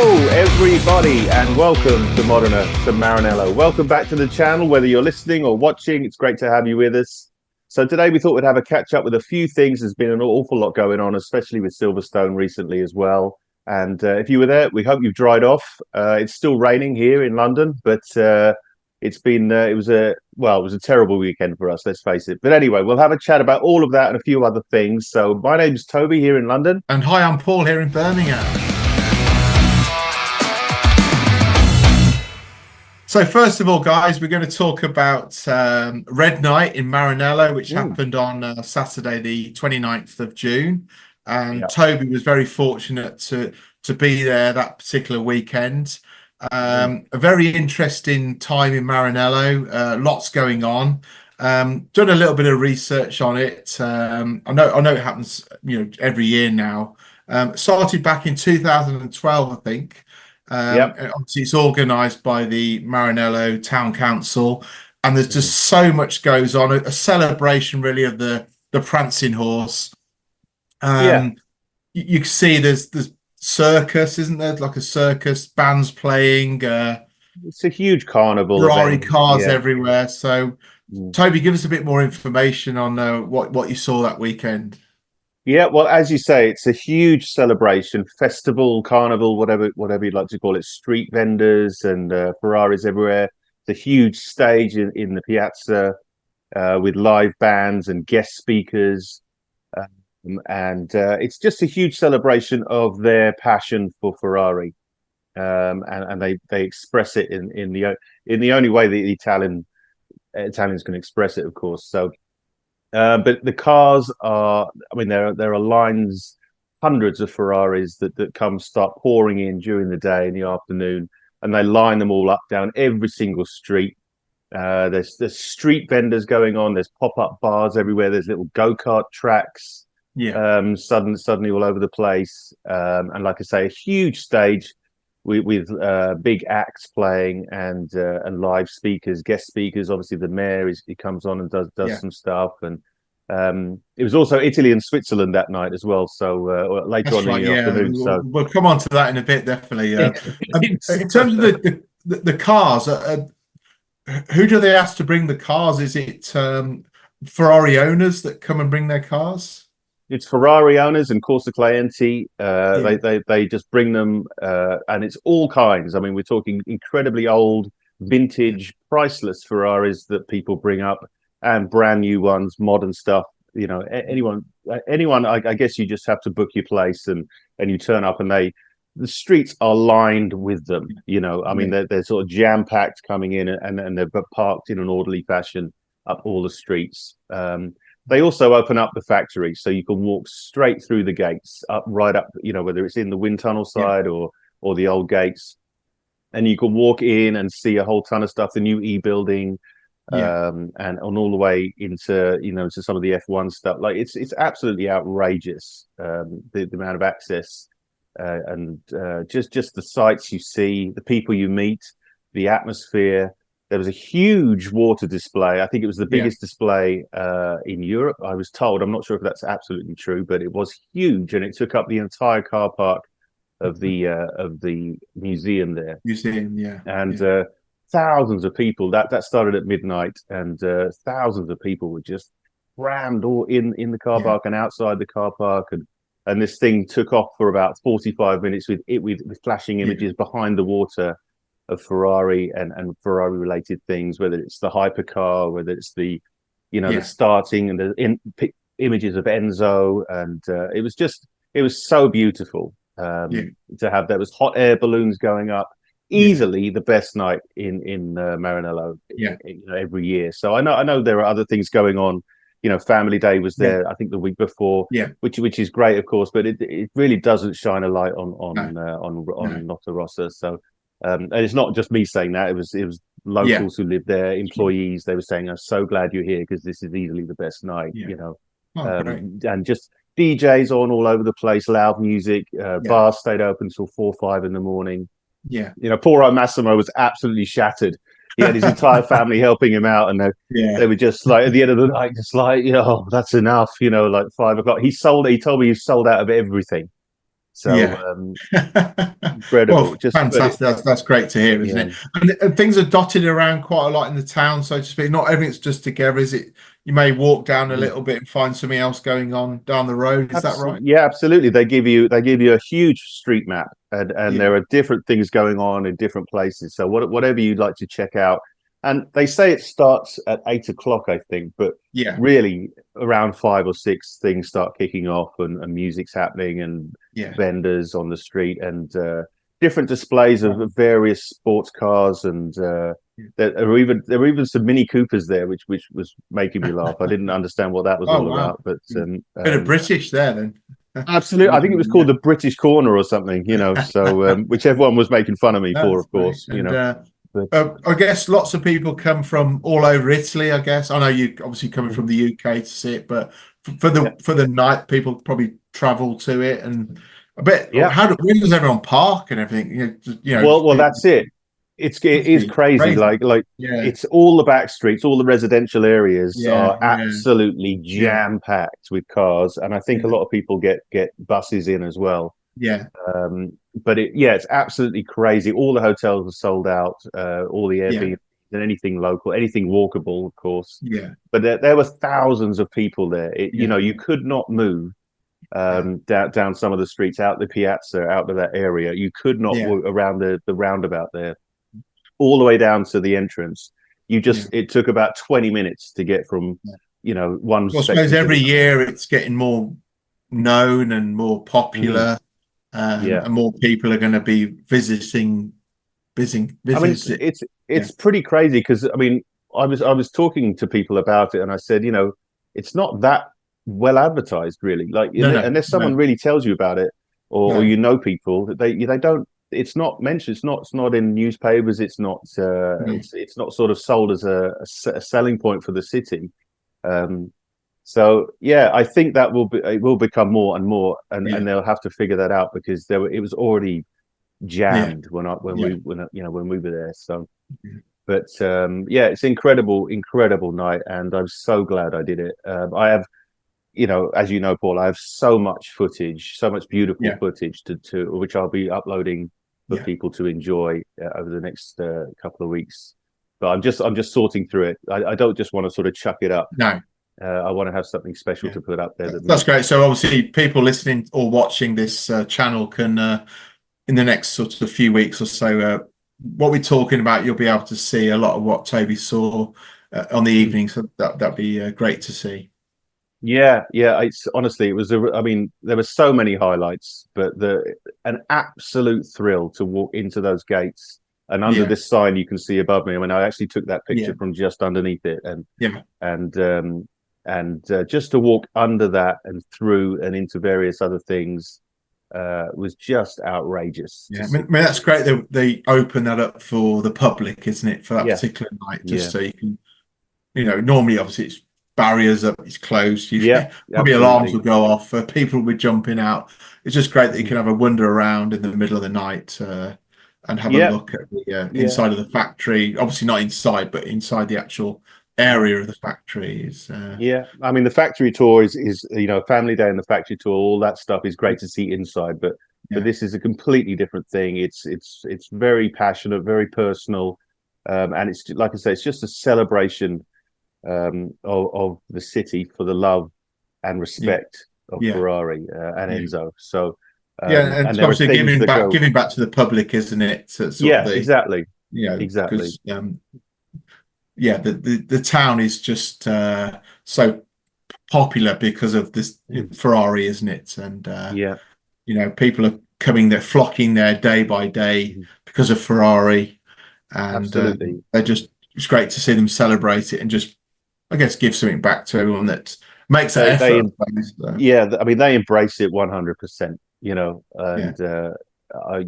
Hello, everybody, and welcome to Modern to Maranello. Welcome back to the channel, whether you're listening or watching. It's great to have you with us. So today we thought we'd have a catch up with a few things. There's been an awful lot going on, especially with Silverstone recently as well. And if you were there, we hope you've dried off. It's still raining here in London, but it was a terrible weekend for us, let's face it. But anyway, we'll have a chat about all of that and a few other things. So my name's Toby here in London. And hi, I'm Paul here in Birmingham. So first of all, guys, we're going to talk about Red Night in Maranello, which happened on Saturday, the 29th of June. And Toby was very fortunate to be there that particular weekend. A very interesting time in Maranello, lots going on. Done a little bit of research on it. I know it happens, every year now. Started back in 2012, I think. Obviously, it's organised by the Maranello Town Council, and there's just so much goes on. A celebration, really, of the prancing horse. You can see there's circus, isn't there? Like a circus, bands playing. It's a huge carnival. Ferrari cars everywhere. So, Toby, give us a bit more information on what you saw that weekend. Yeah, well, as you say, it's a huge celebration, festival, carnival, whatever you'd like to call it. Street vendors and Ferraris everywhere. It's a huge stage in the piazza with live bands and guest speakers, and it's just a huge celebration of their passion for Ferrari, and they express it in the only way the Italians can express it, of course. So. But the cars are, there are lines, hundreds of Ferraris that start pouring in during the day in the afternoon, and they line them all up down every single street. There's street vendors going on. There's pop-up bars everywhere. There's little go-kart tracks. Suddenly all over the place. And like I say, a huge stage with big acts playing and live speakers, guest speakers. Obviously, the mayor he comes on and does some stuff, and it was also Italy and Switzerland that night as well. So later on in the afternoon. So we'll come on to that in a bit, definitely. In terms of the cars, who do they ask to bring the cars? Is it Ferrari owners that come and bring their cars? It's Ferrari owners and Corsa Clienti. They just bring them, and it's all kinds. I mean, we're talking incredibly old, vintage, priceless Ferraris that people bring up, and brand new ones, modern stuff. Anyone. I guess you just have to book your place and you turn up, and the streets are lined with them. They're sort of jam packed coming in, and they're parked in an orderly fashion up all the streets. They also open up the factory, so you can walk straight through the gates, right up, whether it's in the wind tunnel side or the old gates, and you can walk in and see a whole ton of stuff, the new building, and on all the way into to some of the F1 stuff. Like it's absolutely outrageous, the amount of access, and just the sights you see, the people you meet, the atmosphere. There was a huge water display. I think it was the biggest display in Europe, I was told. I'm not sure if that's absolutely true, but it was huge, and it took up the entire car park of the museum there. And thousands of people. That started at midnight, and thousands of people were just crammed all in the car park and outside the car park, and this thing took off for about 45 minutes with flashing images behind the water of Ferrari and Ferrari related things, whether it's the hypercar, whether it's the starting and the images of Enzo, and it was so beautiful to have. There was hot air balloons going up, easily the best night in Maranello every year. So I know there are other things going on. Family Day was there, I think the week before, which is great, of course, but it really doesn't shine a light on Notte Rossa. So. And it's not just me saying that. It was locals who lived there, employees. They were saying, "I'm so glad you're here because this is easily the best night." And just DJs on all over the place, loud music. Bars stayed open until 4 or 5 in the morning. Poor old Massimo was absolutely shattered. He had his entire family helping him out, and they were just like at the end of the night, just like, that's enough. Like 5 o'clock. He told me he sold out of everything. So Yeah. incredible. Well, Just but fantastic. That's great to hear, isn't yeah. it? And things are dotted around quite a lot in the town, so to speak. Not everything's just together, is it? You may walk down a Mhm. little bit and find something else going on down the road. Is that right? Yeah, absolutely. They give you a huge street map, and Yeah. there are different things going on in different places. So whatever you'd like to check out, and they say it starts at 8 o'clock, I think, but Yeah. really around 5 or 6 things start kicking off, and music's happening, and Yeah. vendors on the street, and different displays of Right. various sports cars, and there are even some Mini Coopers there, which was making me laugh. I didn't understand what that was Oh, all wow. about, but Bit of British there then. absolutely, I think it was called Yeah. the British Corner or something, So which everyone was making fun of me for, That's of great. course. But I guess lots of people come from all over Italy, I guess. I know you obviously coming from Mhm. the UK to see it, but for Yeah, the night, people probably travel to it. And I bet, yeah. where does everyone park and everything? Well, that's it. It Must is be crazy. crazy. Like Yeah, it's all the back streets, all the residential areas yeah, are yeah, absolutely yeah, jam packed with cars, and I think a yeah, lot of people get buses in as well. yeah, But it's absolutely crazy. All the hotels are sold out, all the yeah, Airbnb and anything local, anything walkable, of course. yeah, But there were thousands of people there. yeah, You could not move yeah, down some of the streets, out the piazza, out of that area. You could not yeah, walk around the roundabout there, all the way down to the entrance. yeah. It took about 20 minutes to get from, Yeah. one Well, I suppose section to every the other. year it's getting more known and more Mhm. popular, Yeah. and more people are going to be I mean, visit. Yeah, it's pretty crazy because I was talking to people about it, and I said, it's not that well advertised, really. Like, no, no, unless someone no, really tells you about it, or no, people, that they don't. It's not mentioned. It's not in newspapers. It's not. no. It's not sort of sold as a selling point for the city. Um, so yeah, I think it will become more and more, Yeah, and they'll have to figure that out because it was already yeah, jammed yeah, when we were there. So, yeah, but yeah, it's incredible night, and I'm so glad I did it. I have, as you know, Paul, I have so much footage, so much beautiful yeah, footage to which I'll be uploading for yeah. people to enjoy over the next couple of weeks. But I'm just sorting through it. I don't just want to sort of chuck it up. No, I want to have something special yeah. to put up there that That's means great. So obviously, people listening or watching this channel can, in the next sort of few weeks or so, what we're talking about, you'll be able to see a lot of what Toby saw on the something. evening. So that'd be great to see. Yeah, yeah. It's honestly, it was. I mean, there were so many highlights, but an absolute thrill to walk into those gates and under Yeah, this sign you can see above me. I mean, I actually took that yeah, picture from just underneath it, yeah, and just to walk under that and through and into various other things was just outrageous to yeah. see. I mean, that's great. They open that up for the public, isn't it, for that Yeah, particular night, just yeah, so you can, normally obviously it's barriers up, it's closed. yeah, Probably alarms absolutely. will go off. People will be jumping out. It's just great that you Mhm. can have a wander around in the middle of the night and have a Yeah, look at the yeah. inside of the factory. Obviously not inside, but inside the actual area of the factory is. Yeah, I mean the factory tour is family day and the factory tour, all that stuff is great to see inside, but Yeah, this is a completely different thing. It's very passionate, very personal, and it's like I say, it's just a celebration of the city for the love and yeah, respect of yeah, Ferrari and yeah. Enzo. So, Yeah, and and it's there are obviously things that go, giving back to the public, isn't it? So sort of yeah, exactly, exactly, because yeah, the town is just so popular because of this Mm. Ferrari, isn't it? And Yeah, people are coming there, flocking there day by day mhm. because of Ferrari, and Absolutely. they're just it's great to see them celebrate it and just I guess give something back to everyone that makes that They effort. I suppose. So, Yeah, I mean they embrace it 100%, yeah, and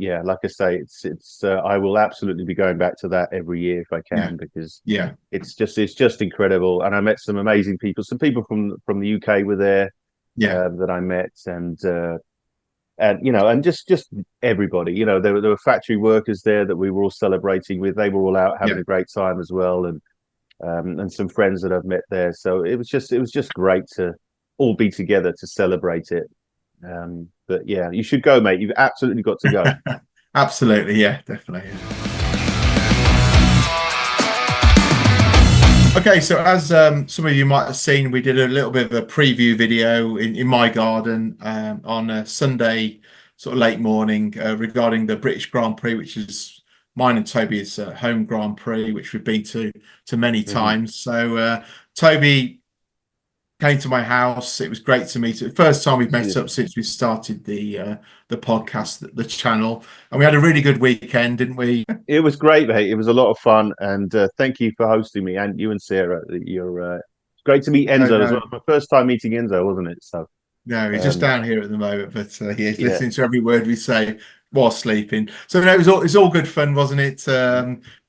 yeah, like I say, it's I will absolutely be going back to that every year if I yeah, can because yeah, it's just incredible, and I met some amazing people. Some people from the UK were there yeah, that I met, and just everybody. There were factory workers there that we were all celebrating with. They were all out yeah, having a great time as well, and some friends that I've met there. So it was just great to all be together to celebrate it. But yeah, you should go, mate. You've absolutely got to go. Absolutely, yeah, definitely. Yeah. Okay, so as some of you might have seen, we did a little bit of a preview video in my garden on a Sunday, sort of late morning, regarding the British Grand Prix, which is mine and Toby's home Grand Prix, which we've been to many times. So Toby came to my house. It was great to meet. First time we've met up since we started the podcast, the channel, and we had a really good weekend, didn't we? It was great, mate. It was a lot of fun, and thank you for hosting me, and you and Sarah. It's great to meet Enzo as well. My first time meeting Enzo, wasn't it? So no, he's just down here at the moment, but he's listening to every word we say while sleeping. So no, it was all good fun, wasn't it?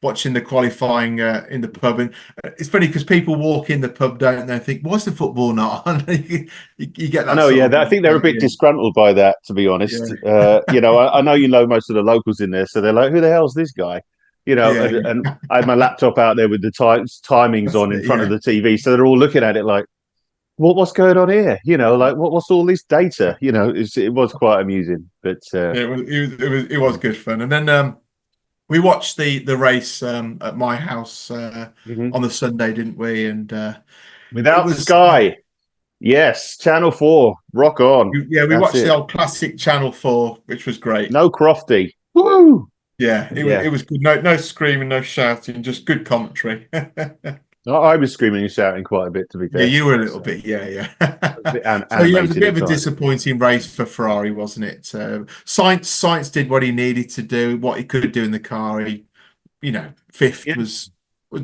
Watching the qualifying in the pub, and it's funny because people walk in the pub, don't they? Think, why's the football not on? you get that. I know, I think they're a bit disgruntled by that, to be honest. Yeah. I know most of the locals in there, so they're like, "Who the hell's this guy?" And I had my laptop out there with the timings on in front of the TV, so they're all looking at it like, what's going on here? What's all this data? It was quite amusing, but it was good fun. And then we watched the race at my house on the Sunday, didn't we? And without Sky, yes, Channel 4, rock on. We watched the old classic Channel 4, which was great. No Crofty, woo! Yeah, it was good. No screaming, no shouting, just good commentary. I was screaming and shouting quite a bit, to be fair. Yeah, you were a little bit, yeah. So it was a bit of a disappointing race for Ferrari, wasn't it? Sainz did what he needed to do, what he could do in the car. He, fifth was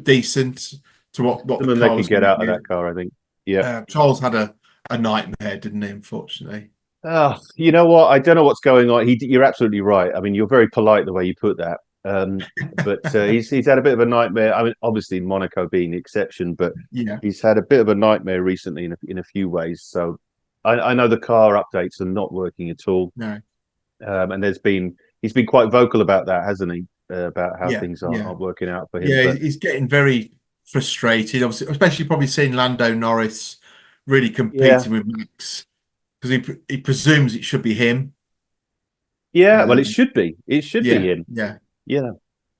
decent to what the car they could get out of that car, I think. Yeah, Charles had a nightmare, didn't he? Unfortunately. Oh, you know what? I don't know what's going on. You're absolutely right. I mean, you're very polite the way you put that. But he's had a bit of a nightmare. I mean, obviously Monaco being the exception, but he's had a bit of a nightmare recently in a few ways. So I know the car updates are not working at all. No. And he's been quite vocal about that, hasn't he? About how things aren't working out for him. Yeah, he's getting very frustrated, obviously, especially probably seeing Lando Norris really competing with Max, because he presumes it should be him. Yeah, well, it should be. It should be him. Yeah.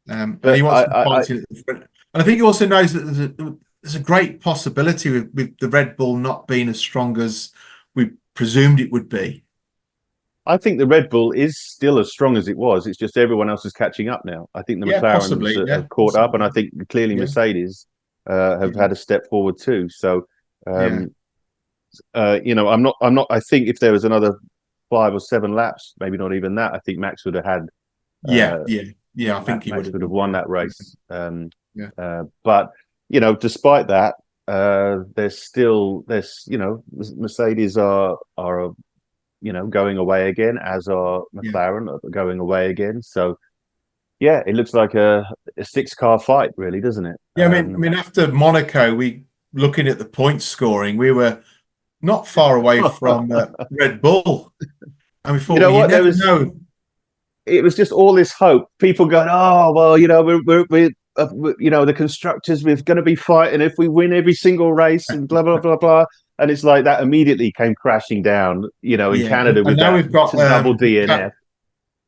But he wants to fight it at the front. And I think he also knows that there's a great possibility with the Red Bull not being as strong as we presumed it would be. I think the Red Bull is still as strong as it was. It's just everyone else is catching up now. I think the McLaren have caught up, and I think clearly Mercedes have had a step forward too. So, I'm not. I think if there was another 5 or 7 laps, maybe not even that, I think Max would have had. I think he would have won that race. But despite that, Mercedes are going away again, as are McLaren going away again. So it looks like a 6-car fight, really, doesn't it? Yeah, I mean, after Monaco, we looking at the point scoring, we were not far away from Red Bull, and we thought, never know. It was just all this hope. People going, oh well, we're the constructors, we're going to be fighting if we win every single race, and blah blah blah blah. And it's like that immediately came crashing down. In Canada, with now we've got double DNF.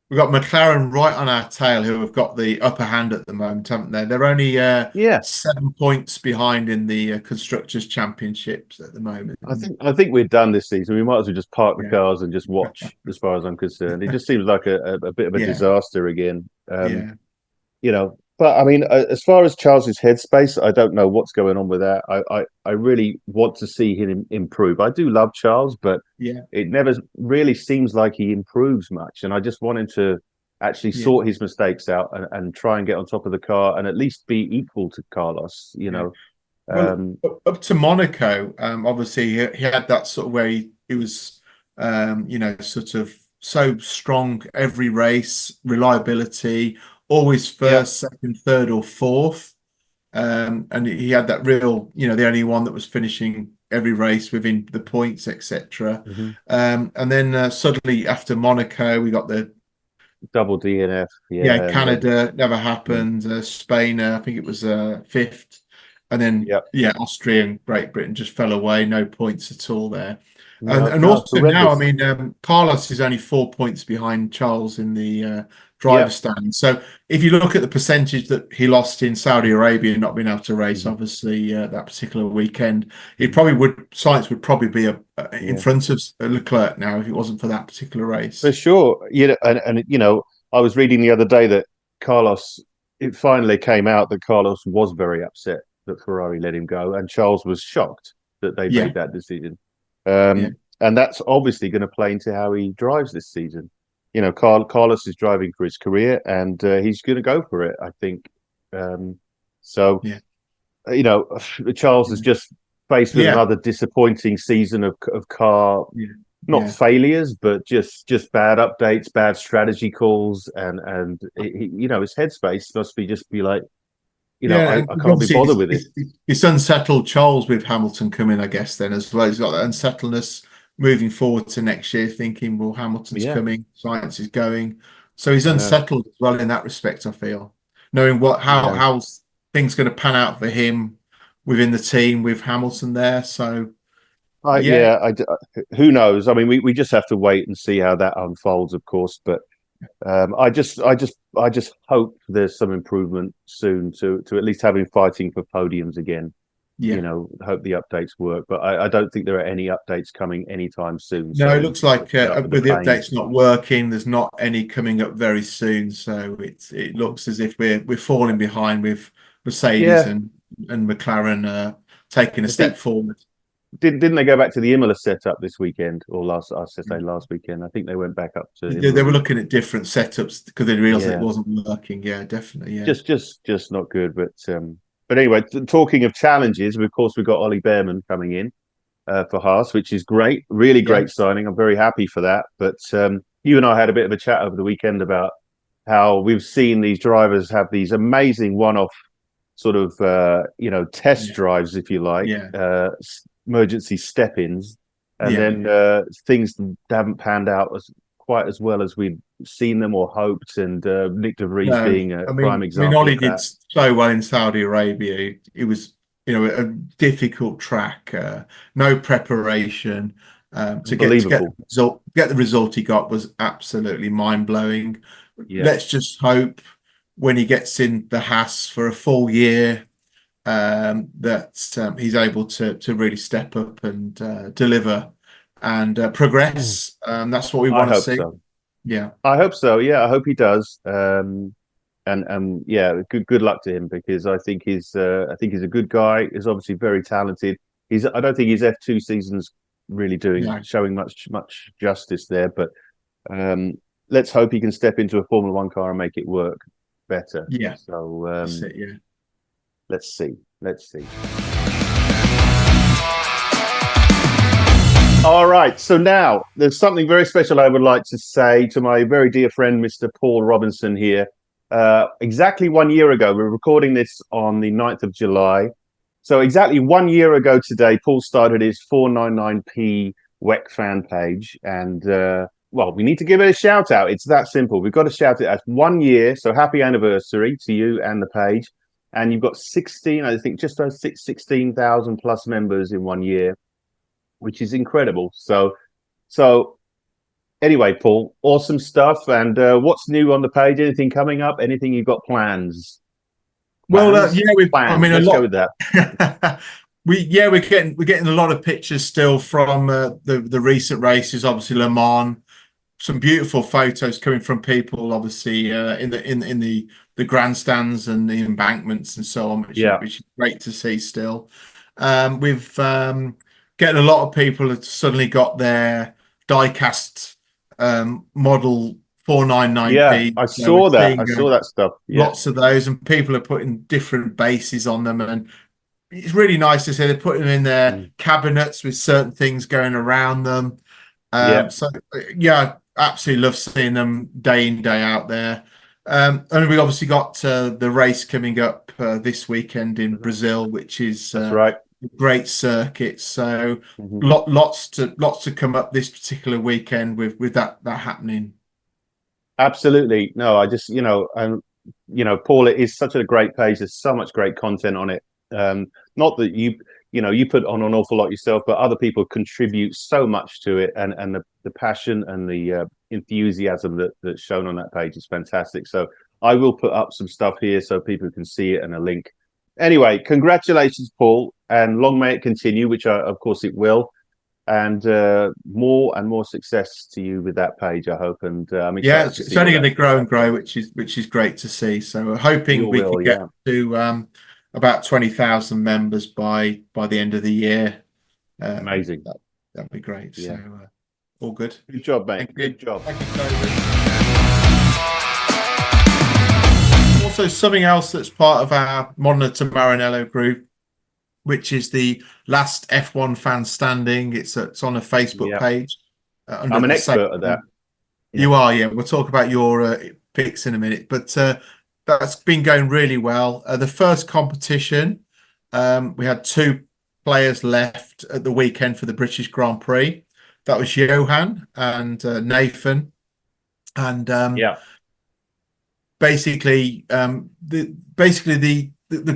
We've got McLaren right on our tail, who have got the upper hand at the moment, haven't they? They're only 7 points behind in the Constructors' Championships at the moment. I think we're done this season. We might as well just park the cars and just watch, as far as I'm concerned. It just seems like a bit of a disaster again. But I mean, as far as Charles's headspace, I don't know what's going on with that. I really want to see him improve. I do love Charles, but it never really seems like he improves much. And I just want him to actually sort his mistakes out and try and get on top of the car and at least be equal to Carlos. Well, up to Monaco, obviously he had that sort of where he was, sort of so strong every race, reliability. Always first, second, third, or fourth, and he had that real, the only one that was finishing every race within the points, etc. And then suddenly after Monaco, we got the double DNF. Canada never happened. Spain, I think it was fifth, And then, Yeah. Austria and Great Britain just fell away, no points at all there. And No, and no, it's also now, I horrendous. mean, Carlos is only 4 points behind Charles in the driver Yeah. stand. So if you look at the percentage that he lost in Saudi Arabia, not being able to race, Mhm. obviously that particular weekend, it Mhm. probably would Science would probably be in Yeah. front of Leclerc now if it wasn't for that particular For race. sure. And I was reading the other day that Carlos, it finally came out that Carlos was very upset that Ferrari let him go, and Charles was shocked that they Yeah, made that decision. yeah, And that's obviously going to play into how he drives this season. Carlos is driving for his career, and he's going to go for it, I think. Um, so, yeah, you know, Charles is just faced with yeah, another disappointing season of car, yeah, not yeah. failures, but just bad updates, bad strategy calls, and his headspace must be like, Yeah, I and can't be obviously bothered with this. it's unsettled Charles with Hamilton coming, I guess, then as well. He's got that unsettledness moving forward to next year, thinking, well, Hamilton's Yeah, coming, Science is going. So he's yeah, unsettled as well in that respect, I feel. Knowing yeah. how's things going to pan out for him within the team with Hamilton there. So yeah, Yeah, who knows? I mean, we just have to wait and see how that unfolds, of course. But I just hope there's some improvement soon to at least have him fighting for podiums again. yeah. Hope the updates work, but I don't think there are any updates coming anytime soon. No, it So looks like put up with the with the pain. updates not working, there's not any coming up very soon. So it looks as if we're falling behind with Mercedes Yeah, and McLaren taking a I step think forward. didn't they go back to the Imola setup this weekend or last? I should say last weekend. I think they went back up to They Imola. were looking at different setups because they realized it Yeah, wasn't working. Yeah, definitely. Yeah, just not good. But anyway, talking of challenges, of course we've got Ollie Behrman coming in for Haas, which is great, really yeah, great signing. I'm very happy for that. But you and I had a bit of a chat over the weekend about how we've seen these drivers have these amazing one-off sort of test yeah, drives, if you like, yeah, emergency step-ins, and yeah. then things haven't panned out as quite as well as we'd seen them or hoped. And Nick De Vries No, being a prime example Ollie of did that. so well in Saudi Arabia. It was, a difficult track, no preparation. Unbelievable. Get the result he got was absolutely mind blowing. Yeah. Let's just hope when he gets in the Haas for a full year, that he's able to really step up and deliver and progress. That's what we I want to hope see. so. Yeah, I hope so. Yeah, I hope he does. And yeah, good luck to him because I think he's a good guy. He's obviously very talented. I don't think his F2 season's really no, showing much justice there. But um, let's hope he can step into a Formula One car and make it work better. yeah, So that's it. Yeah. let's see. Let's see. All right. So now there's something very special I would like to say to my very dear friend, Mr. Paul Robinson here. Exactly 1 year ago, we're recording this on the 9th of July. So exactly 1 year ago today, Paul started his 499p WEC fan page. And well, we need to give it a shout out. It's that simple. We've got to shout it at 1 year. So happy anniversary to you and the page. And you've got 16, I think just over 16,000 plus members in 1 year, which is incredible. So anyway, Paul, awesome stuff. And what's new on the page? Anything coming up? Anything you've got plans? Well, Plans? yeah, I Plans. mean, a Let's go lot. with that. We're getting a lot of pictures still from the recent races. Obviously, Le Mans. Some beautiful photos coming from people, obviously, in the grandstands and the embankments and so on, Yeah. which is great to see still. We've getting a lot of people have suddenly got their die-cast model 499p. Yeah. I saw we're that. seeing I saw that stuff. Yeah. lots of those, and people are putting different bases on them, and it's really nice to see they're putting them in their Mm. cabinets with certain things going around them. Yeah. So yeah, absolutely love seeing them day in, day out there. And we obviously got the race coming up this weekend in Brazil, which is That's right. a great circuit. So Mhm. lots to come up this particular weekend with that happening. Absolutely. No, I just, Paul, it is such a great page. There's so much great content on it. Not that you put on an awful lot yourself, but other people contribute so much to it, and the passion and the enthusiasm that's shown on that page is fantastic. So I will put up some stuff here so people can see it and a link. Anyway, congratulations, Paul, and long may it continue, which of course it will. And more and more success to you with that page, I hope. And I'm excited. It's only going to grow and grow, which is great to see. So we're hoping we can get to about 20,000 members by the end of the year. Amazing. That'd be great. Yeah. So all good. Good job, mate. Good job. Thank you, also, something else that's part of our Monitor Maranello group, which is the last F1 fan standing. It's on a Facebook page. I'm an expert at that. You are, yeah. We'll talk about your picks in a minute, but that's been going really well. The first competition, we had 2 players left at the weekend for the British Grand Prix. That was Johan and Nathan, and basically the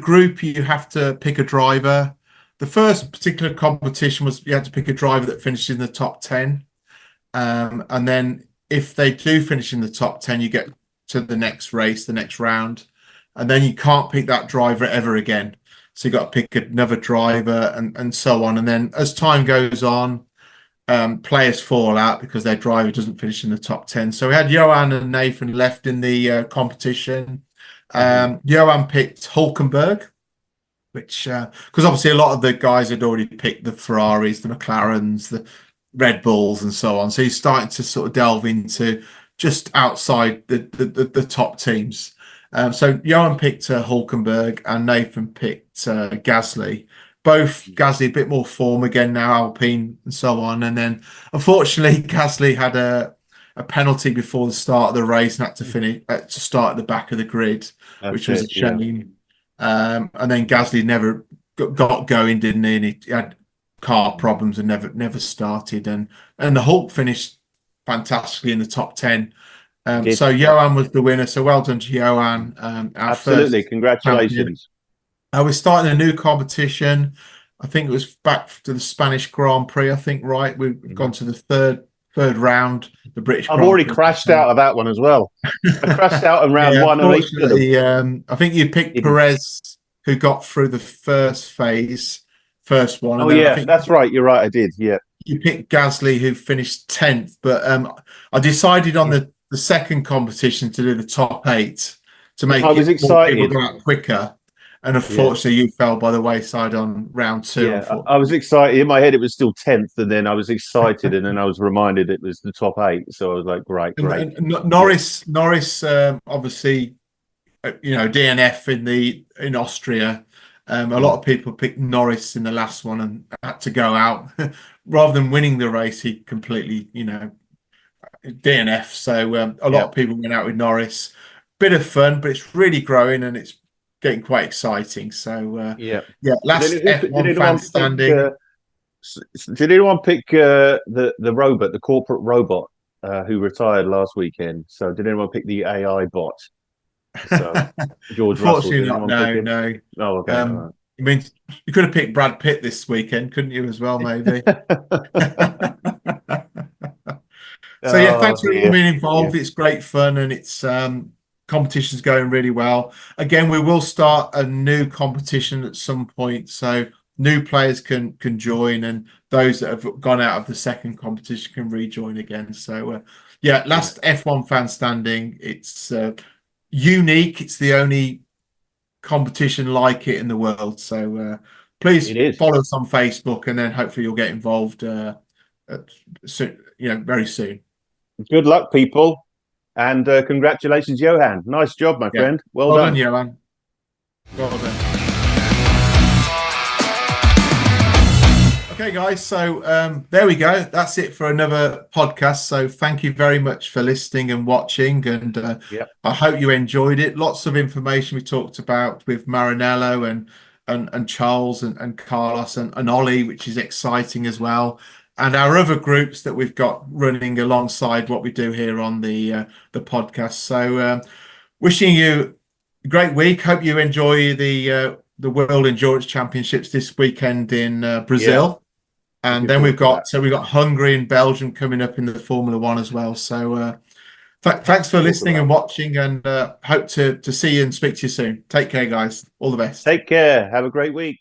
group, you have to pick a driver. The first particular competition was you had to pick a driver that finished in the top 10. And then if they do finish in the top 10, you get to the next race, the next round. And then you can't pick that driver ever again. So you got to pick another driver and so on. And then as time goes on, players fall out because their driver doesn't finish in the top 10. So we had Johan and Nathan left in the competition. Johan picked Hulkenberg, which because obviously a lot of the guys had already picked the Ferraris, the McLarens, the Red Bulls, and so on. So he's starting to sort of delve into just outside the top teams. So Johan picked Hulkenberg and Nathan picked Gasly. Both Gasly a bit more form again now, Alpine and so on. And then unfortunately Gasly had a penalty before the start of the race and had to finish to start at the back of the grid, which was a shame. And then Gasly never got going, didn't he? And he had car problems and never started. And the Hulk finished fantastically in the top 10. So Johan was the winner. So well done to Johan. Absolutely, congratulations. We're starting a new competition. I think it was back to the Spanish Grand Prix. I think we've gone to the third round. The British. I've already crashed out of that one as well. I crashed out in round 1 of each of them. I think you picked Perez, who got through the first one. Oh yeah, that's right. You're right. I did. Yeah. You picked Gasly, who finished 10th, but I decided on the second competition to do the top 8 to make people go out quicker. And unfortunately, you fell by the wayside on round 2. Yeah, I was excited. In my head, it was still 10th, and then I was excited, and then I was reminded it was the top 8. So I was like, great. And Norris, obviously, DNF in Austria. A lot of people picked Norris in the last one and had to go out rather than winning the race. He completely, DNF. So a lot of people went out with Norris. Bit of fun, but it's really growing and it's getting quite exciting. So last F1 fan standing. Did anyone pick the robot, the corporate robot who retired last weekend? So did anyone pick the AI bot? So George Russell. No. Oh, okay. I mean, you could have picked Brad Pitt this weekend, couldn't you, as well, maybe? So thanks for being involved. It's great fun and it's competition's going really well. Again, we will start a new competition at some point, so new players can join, and those that have gone out of the second competition can rejoin again. So last F1 fan standing. It's unique. It's the only competition like it in the world. So please follow us on Facebook, and then hopefully you'll get involved very soon. Good luck, people. And congratulations, Johan. Nice job, my friend. Well done, Johan. Well done. Okay, guys. So there we go. That's it for another podcast. So thank you very much for listening and watching. And I hope you enjoyed it. Lots of information we talked about with Maranello and Charles and Carlos and Ollie, which is exciting as well. And our other groups that we've got running alongside what we do here on the podcast. So wishing you a great week. Hope you enjoy the the World Endurance Championships this weekend in Brazil. And then we've got Hungary and Belgium coming up in the Formula One as well. So thanks for listening and watching, and hope to see you and speak to you soon. Take care, guys. All the best. Take care. Have a great week.